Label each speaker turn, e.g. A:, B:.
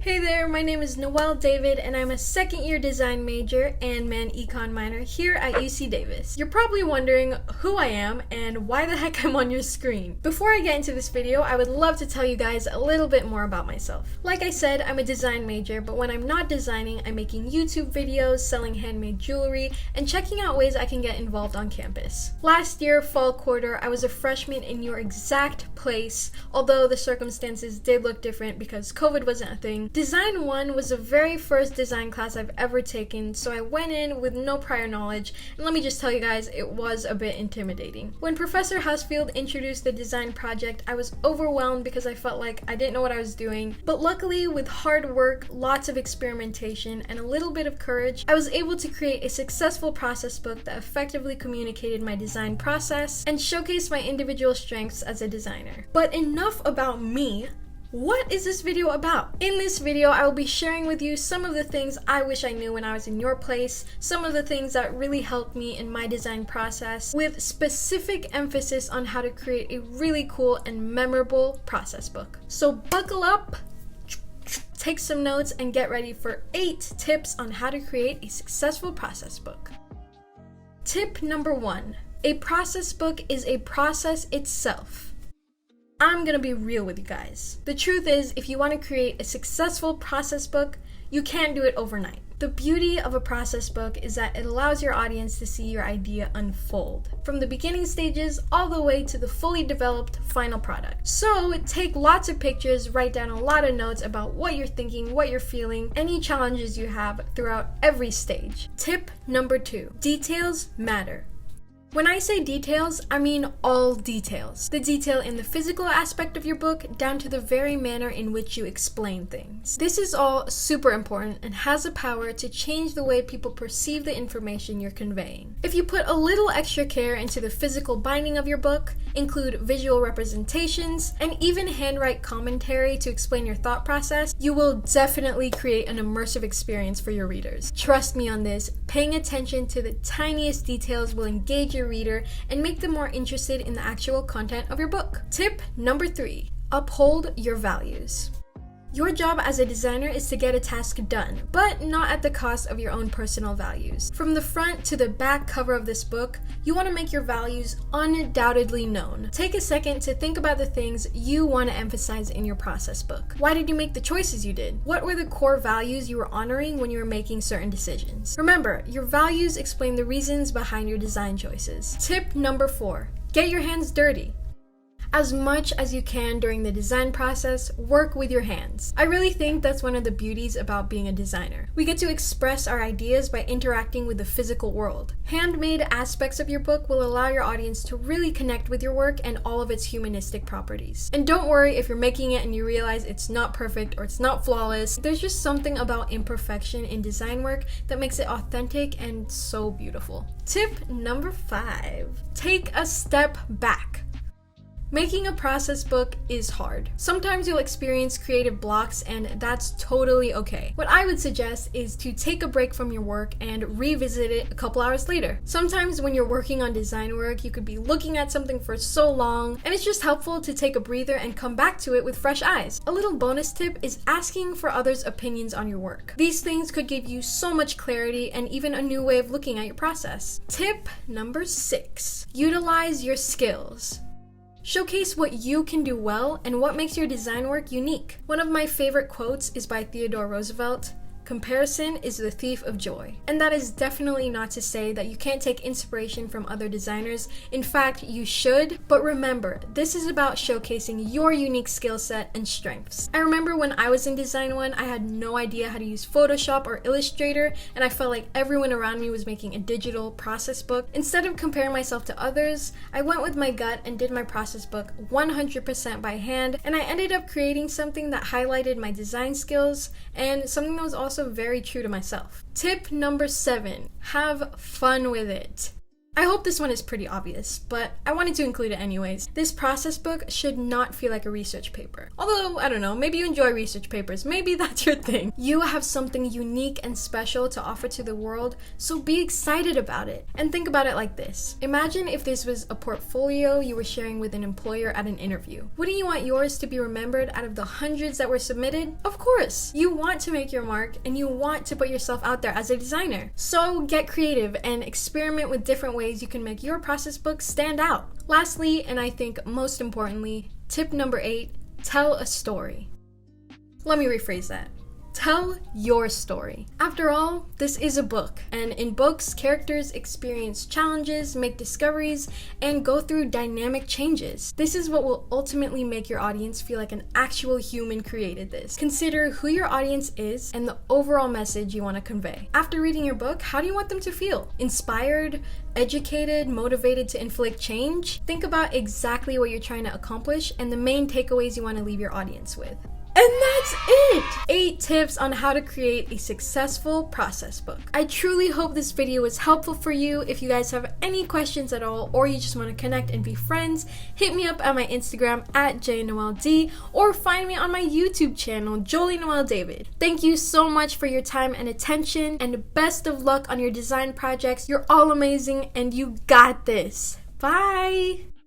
A: Hey there, my name is Noelle David and I'm a second year design major and econ minor here at UC Davis. You're probably wondering who I am and why the heck I'm on your screen. Before I get into this video, I would love to tell you guys a little bit more about myself. Like I said, I'm a design major, but when I'm not designing, I'm making YouTube videos, selling handmade jewelry, and checking out ways I can get involved on campus. Last year, fall quarter, I was a freshman in your exact place, although the circumstances did look different because COVID wasn't a thing. Design 1 was the very first design class I've ever taken, so I went in with no prior knowledge, and let me just tell you guys, it was a bit intimidating. When Professor Housefield introduced the design project, I was overwhelmed because I felt like I didn't know what I was doing, but luckily, with hard work, lots of experimentation, and a little bit of courage, I was able to create a successful process book that effectively communicated my design process and showcased my individual strengths as a designer. But enough about me. What is this video about? In this video, I will be sharing with you some of the things I wish I knew when I was in your place, some of the things that really helped me in my design process, with specific emphasis on how to create a really cool and memorable process book. So buckle up, take some notes, and get ready for 8 tips on how to create a successful process book. Tip number 1. A process book is a process itself. I'm gonna be real with you guys. The truth is, if you want to create a successful process book, you can't do it overnight. The beauty of a process book is that it allows your audience to see your idea unfold, from the beginning stages all the way to the fully developed final product. So take lots of pictures, write down a lot of notes about what you're thinking, what you're feeling, any challenges you have throughout every stage. Tip number 2, details matter. When I say details, I mean all details. The detail in the physical aspect of your book down to the very manner in which you explain things. This is all super important and has the power to change the way people perceive the information you're conveying. If you put a little extra care into the physical binding of your book, include visual representations, and even handwrite commentary to explain your thought process, you will definitely create an immersive experience for your readers. Trust me on this, paying attention to the tiniest details will engage your reader and make them more interested in the actual content of your book. Tip number 3, uphold your values. Your job as a designer is to get a task done, but not at the cost of your own personal values. From the front to the back cover of this book, you want to make your values undoubtedly known. Take a second to think about the things you want to emphasize in your process book. Why did you make the choices you did? What were the core values you were honoring when you were making certain decisions? Remember, your values explain the reasons behind your design choices. Tip number 4, get your hands dirty. As much as you can during the design process, work with your hands. I really think that's one of the beauties about being a designer. We get to express our ideas by interacting with the physical world. Handmade aspects of your book will allow your audience to really connect with your work and all of its humanistic properties. And don't worry if you're making it and you realize it's not perfect or it's not flawless. There's just something about imperfection in design work that makes it authentic and so beautiful. Tip number 5, take a step back. Making a process book is hard. Sometimes you'll experience creative blocks, and that's totally okay. What I would suggest is to take a break from your work and revisit it a couple hours later. Sometimes when you're working on design work, you could be looking at something for so long, and it's just helpful to take a breather and come back to it with fresh eyes. A little bonus tip is asking for others' opinions on your work. These things could give you so much clarity and even a new way of looking at your process. Tip number 6, utilize your skills. Showcase what you can do well and what makes your design work unique. One of my favorite quotes is by Theodore Roosevelt. Comparison is the thief of joy. And that is definitely not to say that you can't take inspiration from other designers. In fact, you should. But remember, this is about showcasing your unique skill set and strengths. I remember when I was in Design 1, I had no idea how to use Photoshop or Illustrator, and I felt like everyone around me was making a digital process book. Instead of comparing myself to others, I went with my gut and did my process book 100% by hand, and I ended up creating something that highlighted my design skills and something that was also very true to myself. Tip number 7, have fun with it. I hope this one is pretty obvious, but I wanted to include it anyways. This process book should not feel like a research paper. Although, I don't know, maybe you enjoy research papers, maybe that's your thing. You have something unique and special to offer to the world, so be excited about it. And think about it like this. Imagine if this was a portfolio you were sharing with an employer at an interview. Wouldn't you want yours to be remembered out of the hundreds that were submitted? Of course! You want to make your mark and you want to put yourself out there as a designer. So get creative and experiment with different ways you can make your process book stand out. Lastly, and I think most importantly, tip number 8, tell a story. Let me rephrase that. Tell your story. After all, this is a book, and in books, characters experience challenges, make discoveries, and go through dynamic changes. This is what will ultimately make your audience feel like an actual human created this. Consider who your audience is and the overall message you want to convey. After reading your book, how do you want them to feel? Inspired? Educated? Motivated to inflict change? Think about exactly what you're trying to accomplish and the main takeaways you want to leave your audience with. And that's it! 8 tips on how to create a successful process book. I truly hope this video was helpful for you. If you guys have any questions at all, or you just want to connect and be friends, hit me up at my Instagram at JNoelleD, or find me on my YouTube channel, Joli Noelle David. Thank you so much for your time and attention, and best of luck on your design projects. You're all amazing, and you got this. Bye!